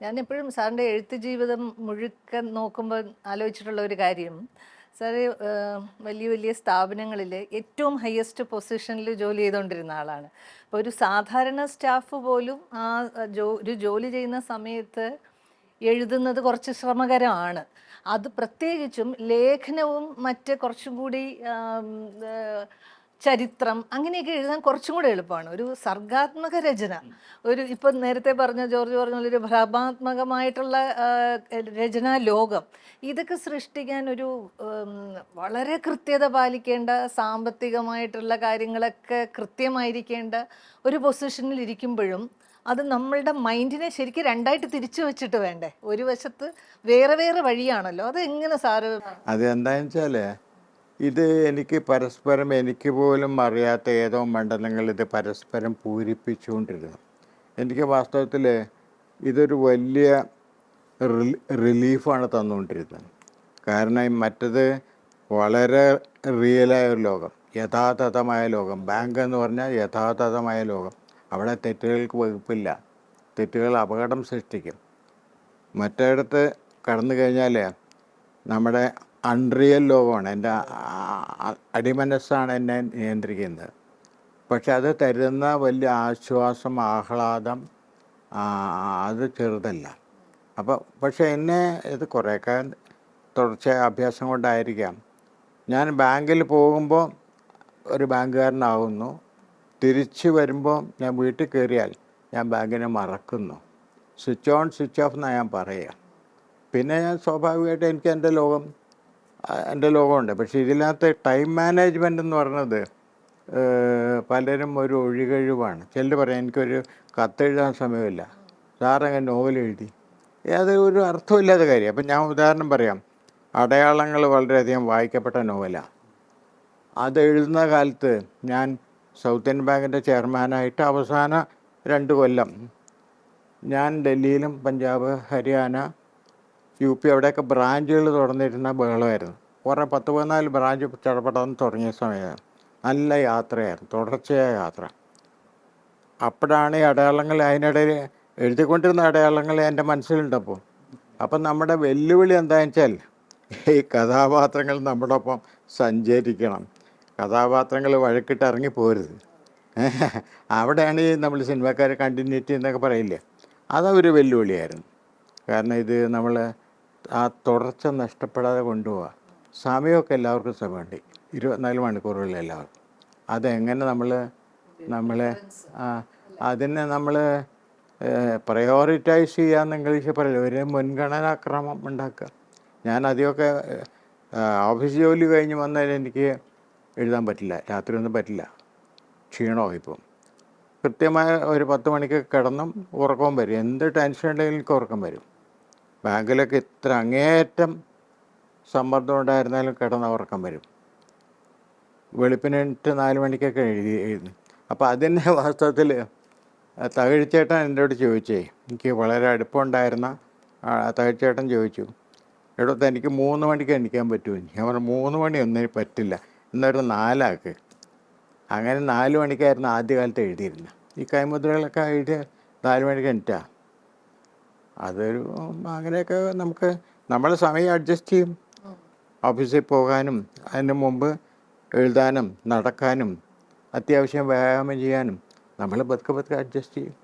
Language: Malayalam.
ഞാൻ എപ്പോഴും സാറിൻ്റെ എഴുത്ത് ജീവിതം മുഴുക്കൻ നോക്കുമ്പോൾ ആലോചിച്ചിട്ടുള്ള ഒരു കാര്യം, സാറ് വലിയ വലിയ സ്ഥാപനങ്ങളിൽ ഏറ്റവും ഹയസ്റ്റ് പൊസിഷനിൽ ജോലി ചെയ്തുകൊണ്ടിരുന്ന ആളാണ്. അപ്പോൾ ഒരു സാധാരണ സ്റ്റാഫ് പോലും ആ ഒരു ജോലി ചെയ്യുന്ന സമയത്ത് എഴുതുന്നത് കുറച്ച് ശ്രമകരമാണ്. അത് പ്രത്യേകിച്ചും ലേഖനവും മറ്റ് കുറച്ചും കൂടി ചരിത്രം അങ്ങനെയൊക്കെ എഴുതാൻ കുറച്ചും കൂടെ എളുപ്പമാണ്. ഒരു സർഗാത്മക രചന, ഒരു ഇപ്പം നേരത്തെ പറഞ്ഞ ജോർജ് പറഞ്ഞ ഒരു ഭ്രമാത്മകമായിട്ടുള്ള രചനാ ലോകം, ഇതൊക്കെ സൃഷ്ടിക്കാൻ ഒരു വളരെ കൃത്യത പാലിക്കേണ്ട, സാമ്പത്തികമായിട്ടുള്ള കാര്യങ്ങളൊക്കെ കൃത്യമായിരിക്കേണ്ട ഒരു പൊസിഷനിൽ ഇരിക്കുമ്പോഴും അത് നമ്മളുടെ മൈൻഡിനെ ശരിക്കും രണ്ടായിട്ട് തിരിച്ചു വെച്ചിട്ട് വേണ്ടേ? ഒരു വശത്ത് വേറെ വേറെ വഴിയാണല്ലോ, അത് എങ്ങനെ സാറ്? അത് എന്താണെന്ന് വെച്ചാൽ ഇത് എനിക്ക് പരസ്പരം എനിക്ക് പോലും അറിയാത്ത ഏതോ മണ്ഡലങ്ങൾ ഇത് പരസ്പരം പൂരിപ്പിച്ചുകൊണ്ടിരുന്നു. എനിക്ക് വാസ്തവത്തിൽ ഇതൊരു വലിയ റിലീഫാണ് തന്നുകൊണ്ടിരുന്നത്. കാരണം മറ്റത് വളരെ റിയലായ ഒരു ലോകം, യഥാതഥമായ ലോകം. ബാങ്ക് എന്ന് പറഞ്ഞാൽ യഥാതഥമായ ലോകം. അവിടെ തെറ്റുകൾക്ക് വകുപ്പില്ല, തെറ്റുകൾ അപകടം സൃഷ്ടിക്കും. മറ്റിടത്ത് കടന്നു കഴിഞ്ഞാൽ നമ്മുടെ അൺറിയൽ ലോകമാണ്, എൻ്റെ അടിമനസ്സാണ് എന്നെ നിയന്ത്രിക്കുന്നത്. പക്ഷെ അത് തരുന്ന വലിയ ആശ്വാസം, ആഹ്ലാദം അത് ചെറുതല്ല. അപ്പോൾ പക്ഷേ എന്നെ ഇത് കുറേയൊക്കെ തുടർച്ചയായ അഭ്യാസം കൊണ്ടായിരിക്കാം. ഞാൻ ബാങ്കിൽ പോകുമ്പോൾ ഒരു ബാങ്കുകാരനാകുന്നു, തിരിച്ച് വരുമ്പോൾ ഞാൻ വീട്ടിൽ കയറിയാൽ ഞാൻ ബാങ്കിനെ മറക്കുന്നു. സ്വിച്ച് ഓൺ സ്വിച്ച് ഓഫ് എന്നാണ് ഞാൻ പറയുക. പിന്നെ ഞാൻ സ്വാഭാവികമായിട്ട് എനിക്ക് എൻ്റെ ലോകമുണ്ട്. പക്ഷേ ഇതിനകത്ത് ടൈം മാനേജ്മെൻ്റ് എന്ന് പറയുന്നത് പലരും ഒരു ഒഴികഴിവാണ്. ചിലർ പറയാം എനിക്കൊരു കത്തെഴുതാൻ സമയമില്ല, സാറങ്ങനെ നോവൽ എഴുതി. അത് ഒരു അർത്ഥമില്ലാത്ത കാര്യം. അപ്പം ഞാൻ ഉദാഹരണം പറയാം. അടയാളങ്ങൾ വളരെയധികം വായിക്കപ്പെട്ട നോവലാണ്. അത് എഴുതുന്ന കാലത്ത് ഞാൻ സൗത്ത് ഇന്ത്യൻ ബാങ്കിൻ്റെ ചെയർമാനായിട്ട് അവസാന 2 കൊല്ലം ഞാൻ ഡൽഹിയിലും പഞ്ചാബ്, ഹരിയാന, UP അവിടെയൊക്കെ ബ്രാഞ്ചുകൾ തുറന്നിരുന്ന ബഹളമായിരുന്നു. കുറേ 10-14 ബ്രാഞ്ച് ചടപടന്ന് തുടങ്ങിയ സമയമാണ്. നല്ല യാത്രയായിരുന്നു, തുടർച്ചയായ യാത്ര. അപ്പോഴാണ് ഈ അടയാളങ്ങൾ, അതിനിടയിൽ എഴുതിക്കൊണ്ടിരുന്ന അടയാളങ്ങൾ എൻ്റെ മനസ്സിലുണ്ടപ്പോൾ. അപ്പം നമ്മുടെ വെല്ലുവിളി എന്താണെന്ന് വെച്ചാൽ ഈ കഥാപാത്രങ്ങൾ നമ്മുടെ ഒപ്പം സഞ്ചരിക്കണം. കഥാപാത്രങ്ങൾ വഴക്കിട്ട് ഇറങ്ങി പോരുത്. അവിടെയാണ് ഈ നമ്മൾ സിനിമക്കാർ കണ്ടിന്യൂറ്റി എന്നൊക്കെ പറയില്ലേ, അതൊരു വെല്ലുവിളിയായിരുന്നു. കാരണം ഇത് നമ്മൾ ആ തുടർച്ച നഷ്ടപ്പെടാതെ കൊണ്ടുപോവുക. സമയമൊക്കെ എല്ലാവർക്കും സമയമുണ്ട്, 24 മണിക്കൂറുകളിൽ എല്ലാവർക്കും. അതെങ്ങനെ നമ്മളെ അതിനെ നമ്മൾ പ്രയോറിറ്റൈസ് ചെയ്യാമെന്ന് ഇംഗ്ലീഷിൽ പറയില്ല, ഒരു മുൻഗണനാക്രമം ഉണ്ടാക്കുക. ഞാൻ അധികമൊക്കെ ഓഫീസ് ജോലി കഴിഞ്ഞ് വന്നാൽ എനിക്ക് എഴുതാൻ പറ്റില്ല, രാത്രിയൊന്നും പറ്റില്ല, ക്ഷീണമായി ഇപ്പം. കൃത്യമായ ഒരു 10 മണിക്ക് കിടന്നും ഉറക്കവും വരും. എന്ത് ടെൻഷൻ ഉണ്ടെങ്കിലും എനിക്ക് ഉറക്കം വരും. ബാങ്കിലൊക്കെ ഇത്ര അങ്ങേയറ്റം സമ്മർദ്ദം ഉണ്ടായിരുന്നാലും കിടന്ന ഉറക്കം വരും. വെളുപ്പിനിട്ട് 4 മണിക്കൊക്കെ എഴുതി. അപ്പോൾ അതിൻ്റെ വാസ്തവത്തിൽ തകഴിച്ചേട്ടൻ എന്നോട് ചോദിച്ചേ, എനിക്ക് വളരെ അടുപ്പമുണ്ടായിരുന്ന തകഴിച്ചേട്ടൻ ചോദിച്ചു, എടോ തനിക്ക് 3 മണിക്ക് എണീക്കാൻ പറ്റുമോ? ഞാൻ പറഞ്ഞു 3 മണി ഒന്നും പറ്റില്ല, എന്നൊരു 4 ആക്ക്. അങ്ങനെ 4 മണിക്കായിരുന്നു ആദ്യകാലത്ത് എഴുതിയിരുന്നത്. ഈ കൈമുദ്രകളൊക്കെ എഴുതി 4 മണിക്ക് എണീറ്റാ അതൊരു അങ്ങനെയൊക്കെ നമുക്ക് നമ്മൾ സമയം അഡ്ജസ്റ്റ് ചെയ്യും. ഓഫീസിൽ പോകാനും അതിന് മുമ്പ് എഴുതാനും നടക്കാനും അത്യാവശ്യം വ്യായാമം ചെയ്യാനും നമ്മൾ പതുക്കെ അഡ്ജസ്റ്റ് ചെയ്യും.